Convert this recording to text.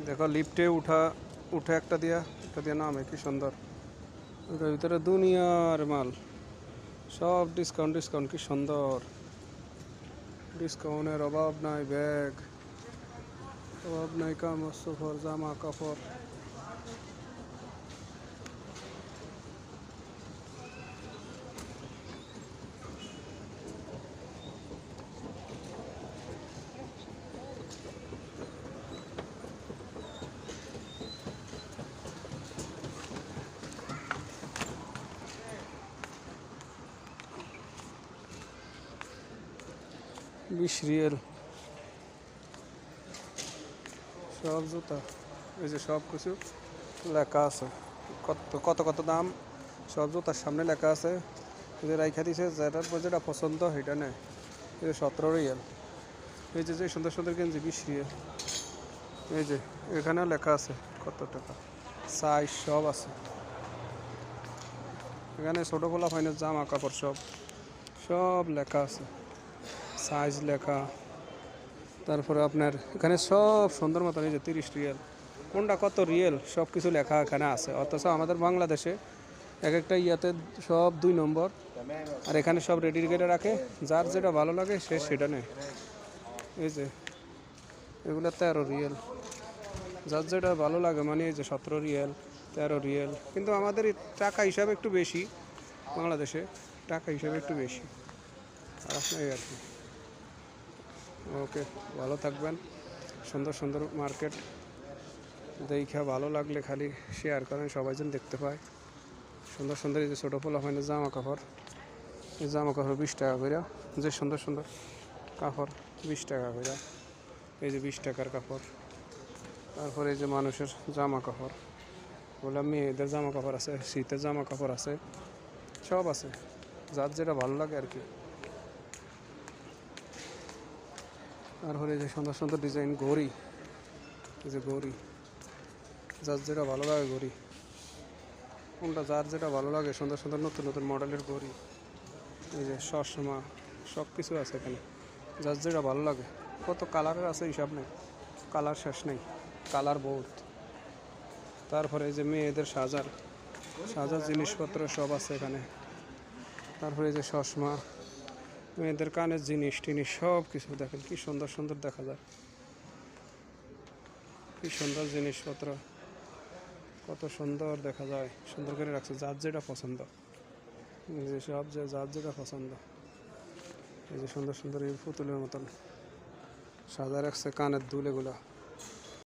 দেখো লিফটে উঠে একটা দিয়া নামে কি সুন্দর। ওটার ভিতরে দুনিয়ার মাল, সব ডিসকাউন্ট ডিসকাউন্ট, কি সুন্দর ডিসকাউন্টের অভাব নাই। ব্যাগ অভাব নাই, কাপড় সফর, জামা কাপড়। রিয়েল সব জুতা, এই যে সব কিছু লেখা আছে, কত কত কত দাম সব জুতার সামনে লেখা আছে। এই যে রাইখা দিছে, যেটার পর যেটা পছন্দ সেটা নেয়। এই যে 17 রিয়াল। এই যে সুন্দর সুন্দর গেঞ্জি 20 রিয়াল। এই যে এখানেও লেখা আছে কত টাকা, সাইজ সব আছে এখানে। ছোটো খোলা ফাইনের জামা কাপড় সব সব লেখা আছে, সাইজ লেখা। তারপরে আপনার এখানে সব সুন্দর মতন, এই যে 30 রিয়াল, কোনটা কত রিয়েল সব কিছু লেখা এখানে আছে। অথচ আমাদের বাংলাদেশে এক একটা ইয়াতে সব 2 নম্বর, আর এখানে সব রেডি করে রাখে, যার যেটা ভালো লাগে সে সেটা নেয়। এই যে এগুলো 13 রিয়েল, যার যেটা ভালো লাগে, মানে এই যে 17 রিয়েল, 13 রিয়েল। কিন্তু আমাদের টাকা হিসাবে একটু বেশি, বাংলাদেশে টাকা হিসাবে একটু বেশি। আর আপনার আর কি। ওকে, ভালো থাকবেন। সুন্দর সুন্দর মার্কেট দেখা ভালো লাগলে খালি শেয়ার করেন, সবাই যেন দেখতে পায়। সুন্দর সুন্দর এই যে ছোটো পোলা হয় জামা কাপড়, এই জামা কাপড় 20 টাকা করে। যে সুন্দর সুন্দর কাপড় 20 টাকা করে, এই যে 20 টাকার কাপড়। তারপরে এই যে মানুষের জামা কাপড়, বললাম মেয়েদের জামা কাপড় আছে, শীতের জামা কাপড় আছে, সব আছে, যার যেটা ভালো লাগে আর কি। তারপরে এই যে সুন্দর সুন্দর ডিজাইন ঘড়ি, এই যে ঘড়ি, যার যেটা ভালো লাগে ঘড়ি, কোনটা যার যেটা ভালো লাগে, সুন্দর সুন্দর নতুন নতুন মডেলের ঘড়ি। এই যে চশমা, সব কিছু আছে এখানে, যার যেটা ভালো লাগে। কত কালারের আছে হিসাব নেই, কালার শেষ নেই, কালার বহুত। তারপরে এই যে মেয়েদের সাজার জিনিসপত্র সব আছে এখানে। তারপরে এই যে চশমা, মেয়েদের কানের জিনিস টিনিস সব কিছু দেখেন, কি সুন্দর সুন্দর দেখা যায়, কি সুন্দর জিনিসপত্র, কত সুন্দর দেখা যায়, সুন্দর করে রাখছে, যার যেটা পছন্দ। এই যে সব যে যার যেটা পছন্দ। এই যে সুন্দর সুন্দর এই পুতুলের মতন সাজা রাখছে কানের দুল, এগুলো